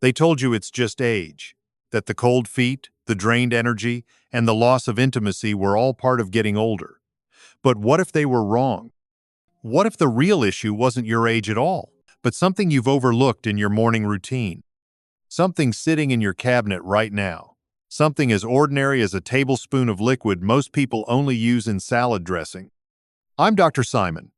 They told you it's just age, that the cold feet, the drained energy, and the loss of intimacy were all part of getting older. But what if they were wrong? What if the real issue wasn't your age at all, but something you've overlooked in your morning routine? Something sitting in your cabinet right now. Something as ordinary as a tablespoon of liquid most people only use in salad dressing. I'm Dr. Simon.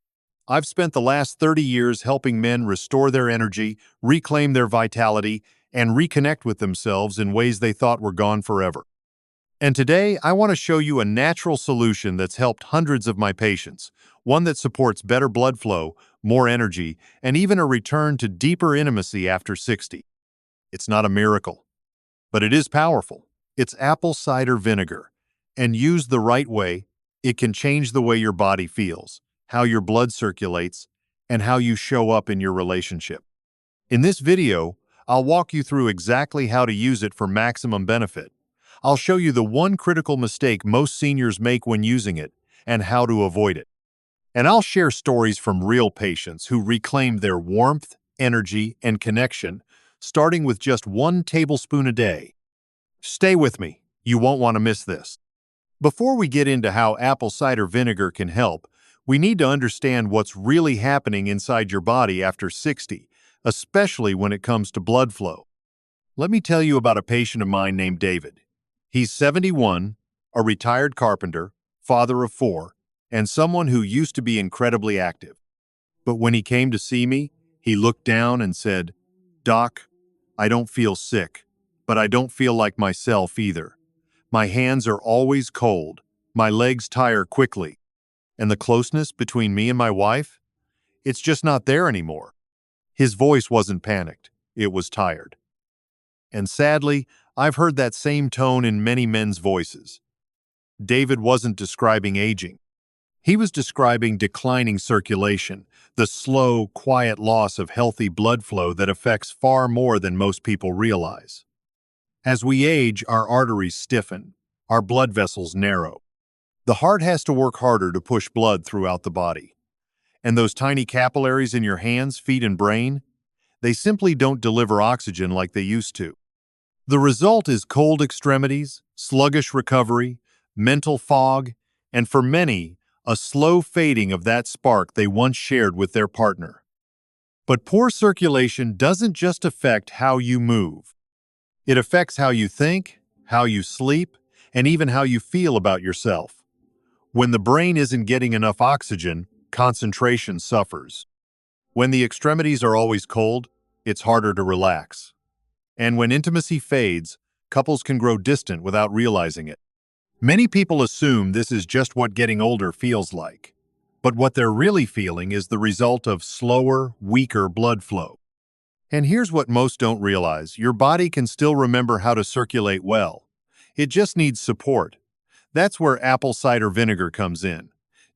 I've spent the last 30 years helping men restore their energy, reclaim their vitality, and reconnect with themselves in ways they thought were gone forever. And today, I want to show you a natural solution that's helped hundreds of my patients, one that supports better blood flow, more energy, and even a return to deeper intimacy after 60. It's not a miracle, but it is powerful. It's apple cider vinegar, and used the right way, it can change the way your body feels, how your blood circulates, and how you show up in your relationship. In this video, I'll walk you through exactly how to use it for maximum benefit. I'll show you the one critical mistake most seniors make when using it, and how to avoid it. And I'll share stories from real patients who reclaimed their warmth, energy, and connection, starting with just 1 tablespoon a day. Stay with me, you won't want to miss this. Before we get into how apple cider vinegar can help, we need to understand what's really happening inside your body after 60, especially when it comes to blood flow. Let me tell you about a patient of mine named David. He's 71, a retired carpenter, father of 4, and someone who used to be incredibly active. But when he came to see me, he looked down and said, "Doc, I don't feel sick, but I don't feel like myself either. My hands are always cold, my legs tire quickly, and the closeness between me and my wife, it's just not there anymore." His voice wasn't panicked, it was tired. And sadly, I've heard that same tone in many men's voices. David wasn't describing aging. He was describing declining circulation, the slow, quiet loss of healthy blood flow that affects far more than most people realize. As we age, our arteries stiffen, our blood vessels narrow. The heart has to work harder to push blood throughout the body. And those tiny capillaries in your hands, feet, and brain, they simply don't deliver oxygen like they used to. The result is cold extremities, sluggish recovery, mental fog, and for many, a slow fading of that spark they once shared with their partner. But poor circulation doesn't just affect how you move. It affects how you think, how you sleep, and even how you feel about yourself. When the brain isn't getting enough oxygen, concentration suffers. When the extremities are always cold, it's harder to relax. And when intimacy fades, couples can grow distant without realizing it. Many people assume this is just what getting older feels like. But what they're really feeling is the result of slower, weaker blood flow. And here's what most don't realize: your body can still remember how to circulate well. It just needs support. That's where apple cider vinegar comes in.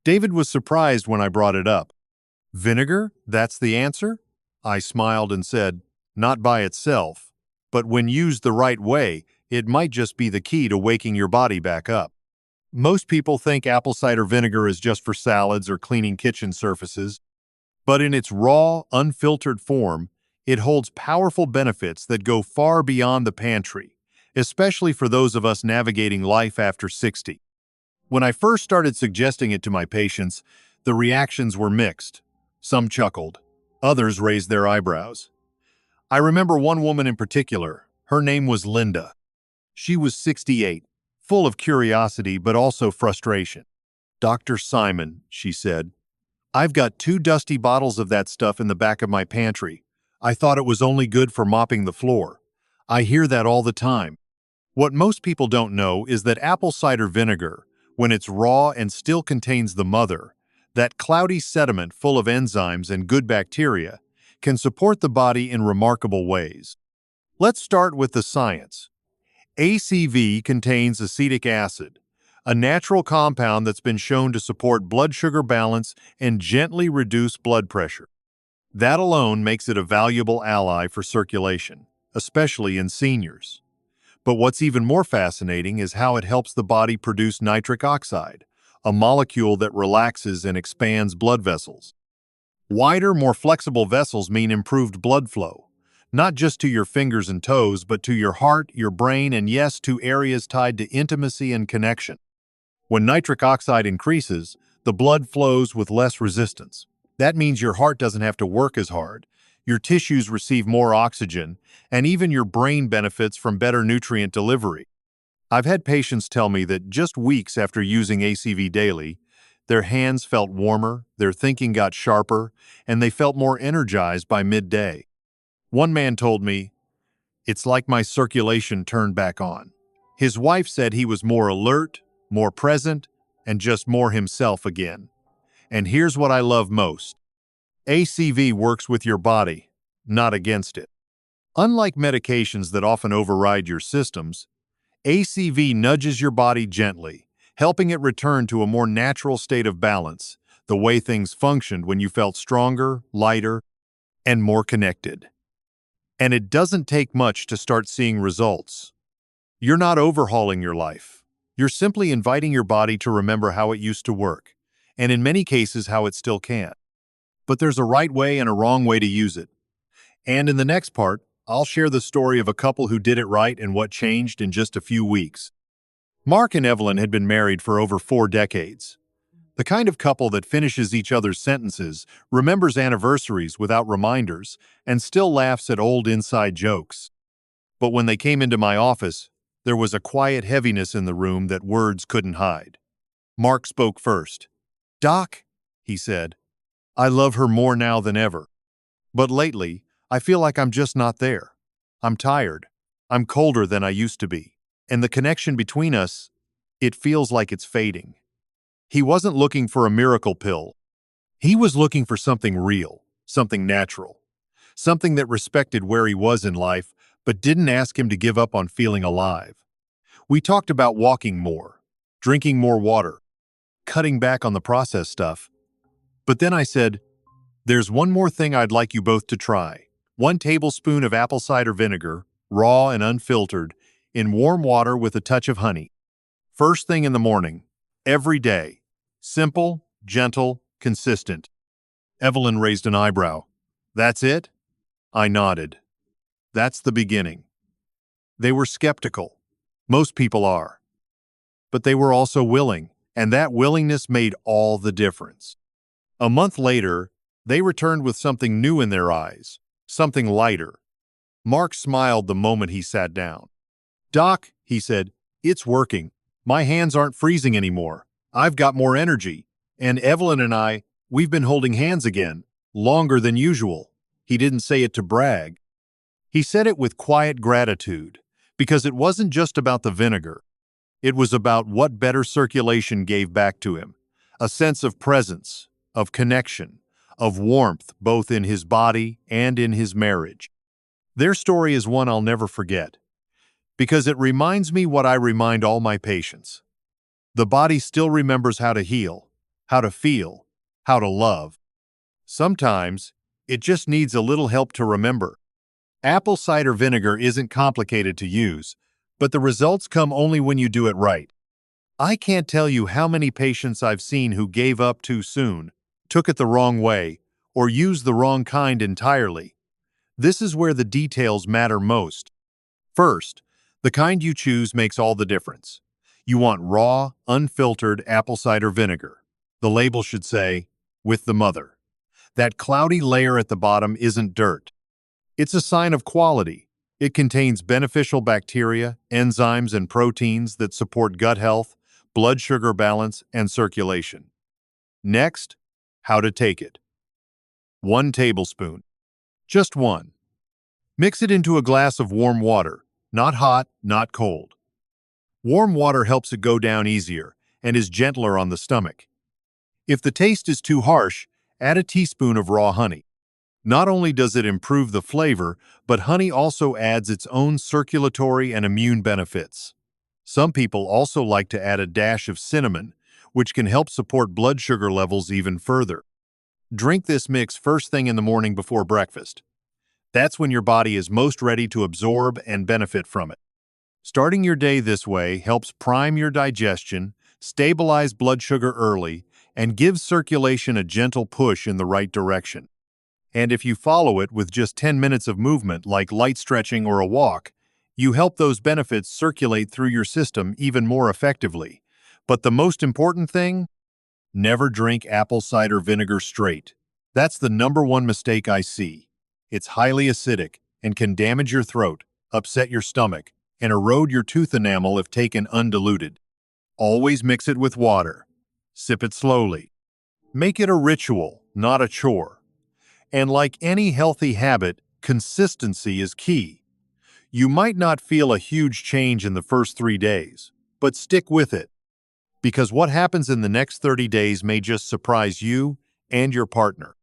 David was surprised when I brought it up. "Vinegar? That's the answer?" I smiled and said, "Not by itself, but when used the right way, it might just be the key to waking your body back up." Most people think apple cider vinegar is just for salads or cleaning kitchen surfaces, but in its raw, unfiltered form, it holds powerful benefits that go far beyond the pantry, especially for those of us navigating life after 60. When I first started suggesting it to my patients, the reactions were mixed. Some chuckled, others raised their eyebrows. I remember one woman in particular. Her name was Linda. She was 68, full of curiosity but also frustration. "Dr. Simon," she said, "I've got 2 dusty bottles of that stuff in the back of my pantry. I thought it was only good for mopping the floor. I hear that all the time." What most people don't know is that apple cider vinegar, when it's raw and still contains the mother, that cloudy sediment full of enzymes and good bacteria, can support the body in remarkable ways. Let's start with the science. ACV contains acetic acid, a natural compound that's been shown to support blood sugar balance and gently reduce blood pressure. That alone makes it a valuable ally for circulation, especially in seniors. But what's even more fascinating is how it helps the body produce nitric oxide, a molecule that relaxes and expands blood vessels. Wider, more flexible vessels mean improved blood flow, Not just to your fingers and toes, but to your heart, your brain, and yes, to areas tied to intimacy and connection. When nitric oxide increases, the blood flows with less resistance. That means your heart doesn't have to work as hard, your tissues receive more oxygen, and even your brain benefits from better nutrient delivery. I've had patients tell me that just weeks after using ACV daily, their hands felt warmer, their thinking got sharper, and they felt more energized by midday. One man told me, "It's like my circulation turned back on." His wife said he was more alert, more present, and just more himself again. And here's what I love most. ACV works with your body, not against it. Unlike medications that often override your systems, ACV nudges your body gently, helping it return to a more natural state of balance, the way things functioned when you felt stronger, lighter, and more connected. And it doesn't take much to start seeing results. You're not overhauling your life. You're simply inviting your body to remember how it used to work, and in many cases how it still can. But there's a right way and a wrong way to use it. And in the next part, I'll share the story of a couple who did it right and what changed in just a few weeks. Mark and Evelyn had been married for over 4 decades. The kind of couple that finishes each other's sentences, remembers anniversaries without reminders, and still laughs at old inside jokes. But when they came into my office, there was a quiet heaviness in the room that words couldn't hide. Mark spoke first. "Doc," he said, "I love her more now than ever. But lately, I feel like I'm just not there. I'm tired. I'm colder than I used to be. And the connection between us, it feels like it's fading." He wasn't looking for a miracle pill. He was looking for something real, something natural, something that respected where he was in life, but didn't ask him to give up on feeling alive. We talked about walking more, drinking more water, cutting back on the processed stuff. But then I said, "There's one more thing I'd like you both to try. 1 tablespoon of apple cider vinegar, raw and unfiltered, in warm water with a touch of honey. First thing in the morning, every day. Simple, gentle, consistent." Evelyn raised an eyebrow. "That's it?" I nodded. "That's the beginning." They were skeptical. Most people are. But they were also willing, and that willingness made all the difference. A month later, they returned with something new in their eyes, something lighter. Mark smiled the moment he sat down. "Doc," he said, "it's working. My hands aren't freezing anymore. I've got more energy. And Evelyn and we've been holding hands again, longer than usual." He didn't say it to brag. He said it with quiet gratitude, because it wasn't just about the vinegar. It was about what better circulation gave back to him, a sense of presence, of connection, of warmth both in his body and in his marriage. Their story is one I'll never forget, because it reminds me what I remind all my patients. The body still remembers how to heal, how to feel, how to love. Sometimes, it just needs a little help to remember. Apple cider vinegar isn't complicated to use, but the results come only when you do it right. I can't tell you how many patients I've seen who gave up too soon, took it the wrong way, or used the wrong kind entirely. This is where the details matter most. First, the kind you choose makes all the difference. You want raw, unfiltered apple cider vinegar. The label should say, "with the mother." That cloudy layer at the bottom isn't dirt. It's a sign of quality. It contains beneficial bacteria, enzymes, and proteins that support gut health, blood sugar balance, and circulation. Next, how to take it. 1 tablespoon. Just 1. Mix it into a glass of warm water, not hot, not cold. Warm water helps it go down easier and is gentler on the stomach. If the taste is too harsh, add a teaspoon of raw honey. Not only does it improve the flavor, but honey also adds its own circulatory and immune benefits. Some people also like to add a dash of cinnamon, which can help support blood sugar levels even further. Drink this mix first thing in the morning before breakfast. That's when your body is most ready to absorb and benefit from it. Starting your day this way helps prime your digestion, stabilize blood sugar early, and gives circulation a gentle push in the right direction. And if you follow it with just 10 minutes of movement like light stretching or a walk, you help those benefits circulate through your system even more effectively. But the most important thing? Never drink apple cider vinegar straight. That's the #1 mistake I see. It's highly acidic and can damage your throat, upset your stomach, and erode your tooth enamel if taken undiluted. Always mix it with water. Sip it slowly. Make it a ritual, not a chore. And like any healthy habit, consistency is key. You might not feel a huge change in the first 3 days, but stick with it, because what happens in the next 30 days may just surprise you and your partner.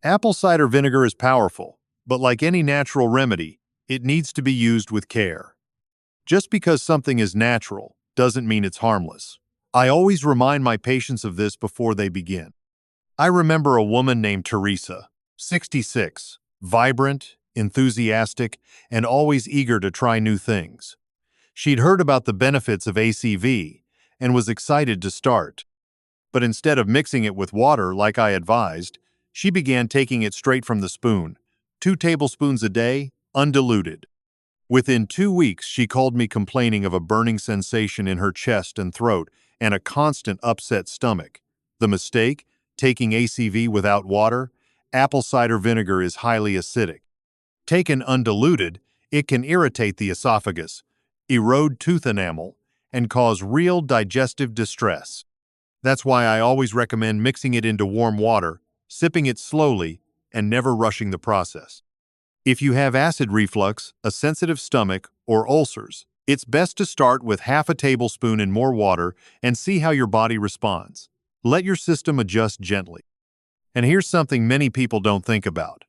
Apple cider vinegar is powerful, but like any natural remedy, it needs to be used with care. Just because something is natural doesn't mean it's harmless. I always remind my patients of this before they begin. I remember a woman named Teresa, 66, vibrant, enthusiastic, and always eager to try new things. She'd heard about the benefits of ACV and was excited to start. But instead of mixing it with water like I advised, she began taking it straight from the spoon, 2 tablespoons a day, undiluted. Within 2 weeks, she called me complaining of a burning sensation in her chest and throat and a constant upset stomach. The mistake? Taking ACV without water? Apple cider vinegar is highly acidic. Taken undiluted, it can irritate the esophagus, erode tooth enamel, and cause real digestive distress. That's why I always recommend mixing it into warm water, sipping it slowly, and never rushing the process. If you have acid reflux, a sensitive stomach, or ulcers, it's best to start with half a tablespoon in more water and see how your body responds. Let your system adjust gently. And here's something many people don't think about.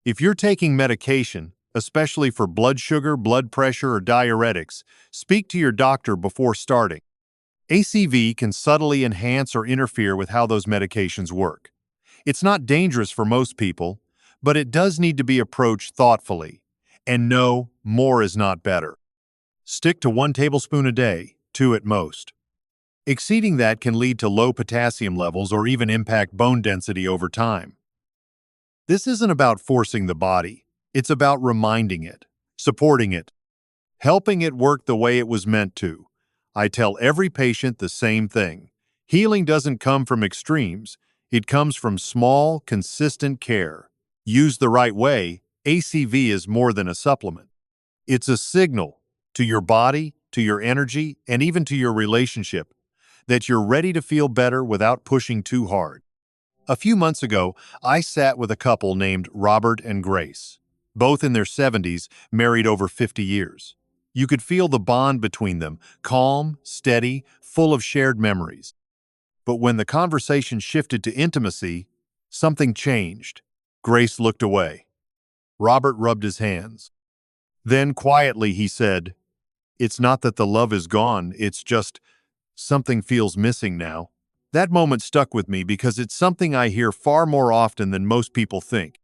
If you're taking medication, especially for blood sugar, blood pressure, or diuretics, speak to your doctor before starting. ACV can subtly enhance or interfere with how those medications work. It's not dangerous for most people, but it does need to be approached thoughtfully. And no, more is not better. Stick to 1 tablespoon a day, 2 at most. Exceeding that can lead to low potassium levels or even impact bone density over time. This isn't about forcing the body. It's about reminding it, supporting it, helping it work the way it was meant to. I tell every patient the same thing. Healing doesn't come from extremes. It comes from small, consistent care. Used the right way, ACV is more than a supplement. It's a signal to your body, to your energy, and even to your relationship that you're ready to feel better without pushing too hard. A few months ago, I sat with a couple named Robert and Grace, both in their 70s, married over 50 years. You could feel the bond between them, calm, steady, full of shared memories. But when the conversation shifted to intimacy, something changed. Grace looked away. Robert rubbed his hands. Then quietly he said, "It's not that the love is gone, it's just something feels missing now." That moment stuck with me because it's something I hear far more often than most people think.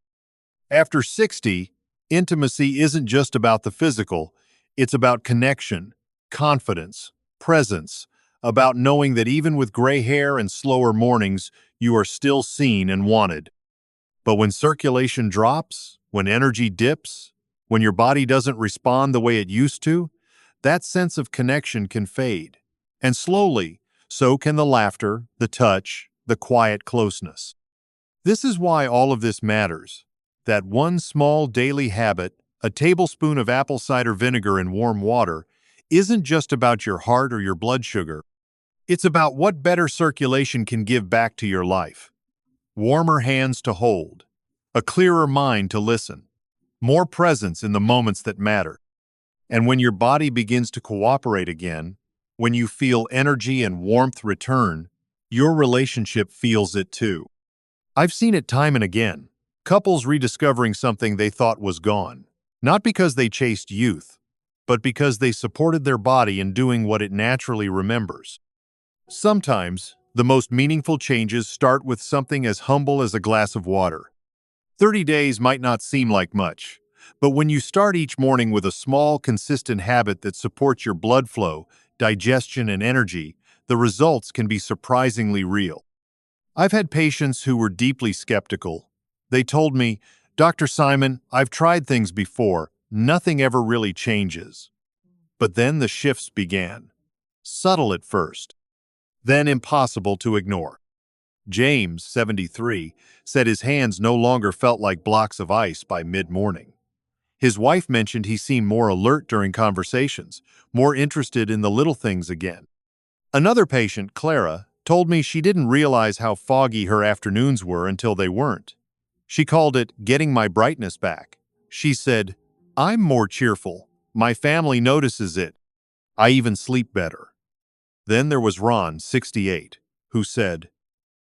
After 60, intimacy isn't just about the physical, it's about connection, confidence, presence, about knowing that even with gray hair and slower mornings, you are still seen and wanted. But when circulation drops, when energy dips, when your body doesn't respond the way it used to, that sense of connection can fade. And slowly, so can the laughter, the touch, the quiet closeness. This is why all of this matters. That one small daily habit, a tablespoon of apple cider vinegar in warm water, isn't just about your heart or your blood sugar. It's about what better circulation can give back to your life. Warmer hands to hold, a clearer mind to listen, more presence in the moments that matter. And when your body begins to cooperate again, when you feel energy and warmth return, your relationship feels it too. I've seen it time and again. Couples rediscovering something they thought was gone. Not because they chased youth, but because they supported their body in doing what it naturally remembers. Sometimes, the most meaningful changes start with something as humble as a glass of water. 30 days might not seem like much, but when you start each morning with a small, consistent habit that supports your blood flow, digestion, and energy, the results can be surprisingly real. I've had patients who were deeply skeptical. They told me, "Dr. Simon, I've tried things before. Nothing ever really changes." But then the shifts began. Subtle at first, then impossible to ignore. James, 73, said his hands no longer felt like blocks of ice by mid-morning. His wife mentioned he seemed more alert during conversations, more interested in the little things again. Another patient, Clara, told me she didn't realize how foggy her afternoons were until they weren't. She called it getting my brightness back. She said, "I'm more cheerful. My family notices it. I even sleep better." Then there was Ron, 68, who said,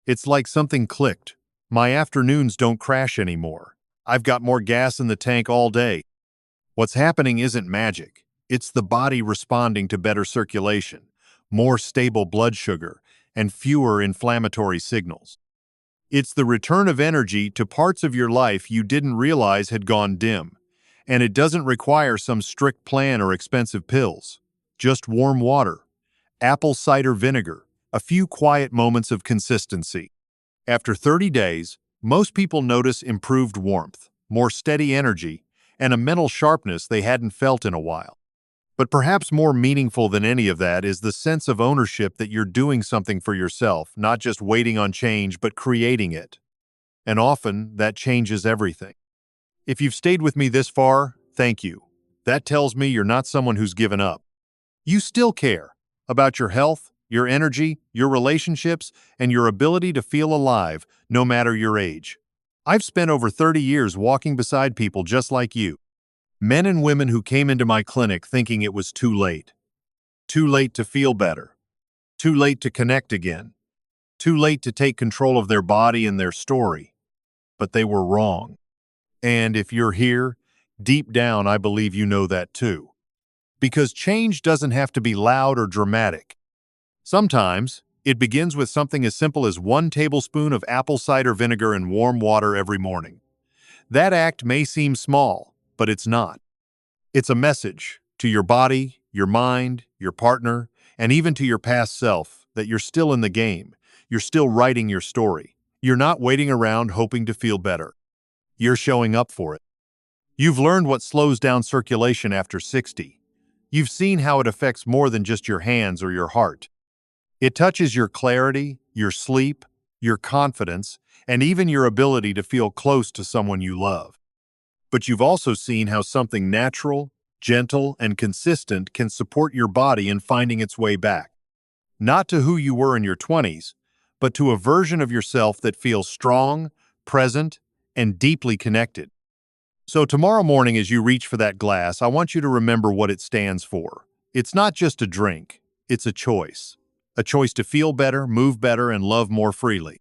"It's like something clicked. My afternoons don't crash anymore. I've got more gas in the tank all day." What's happening isn't magic. It's the body responding to better circulation, more stable blood sugar, and fewer inflammatory signals. It's the return of energy to parts of your life you didn't realize had gone dim. And it doesn't require some strict plan or expensive pills. Just warm water, apple cider vinegar, a few quiet moments of consistency. After 30 days, most people notice improved warmth, more steady energy, and a mental sharpness they hadn't felt in a while. But perhaps more meaningful than any of that is the sense of ownership that you're doing something for yourself, not just waiting on change, but creating it. And often, that changes everything. If you've stayed with me this far, thank you. That tells me you're not someone who's given up. You still care about your health, your energy, your relationships, and your ability to feel alive, no matter your age. I've spent over 30 years walking beside people just like you. Men and women who came into my clinic thinking it was too late. Too late to feel better. Too late to connect again. Too late to take control of their body and their story. But they were wrong. And if you're here, deep down I believe you know that too. Because change doesn't have to be loud or dramatic. Sometimes, it begins with something as simple as 1 tablespoon of apple cider vinegar in warm water every morning. That act may seem small, but it's not. It's a message to your body, your mind, your partner, and even to your past self that you're still in the game. You're still writing your story. You're not waiting around hoping to feel better. You're showing up for it. You've learned what slows down circulation after 60. You've seen how it affects more than just your hands or your heart. It touches your clarity, your sleep, your confidence, and even your ability to feel close to someone you love. But you've also seen how something natural, gentle, and consistent can support your body in finding its way back. Not to who you were in your 20s, but to a version of yourself that feels strong, present, and deeply connected. So tomorrow morning as you reach for that glass, I want you to remember what it stands for. It's not just a drink, it's a choice. A choice to feel better, move better, and love more freely.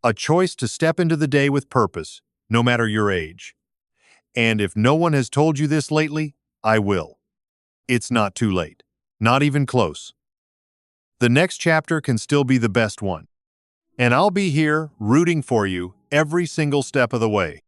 A choice to step into the day with purpose, no matter your age. And if no one has told you this lately, I will. It's not too late. Not even close. The next chapter can still be the best one. And I'll be here, rooting for you, every single step of the way.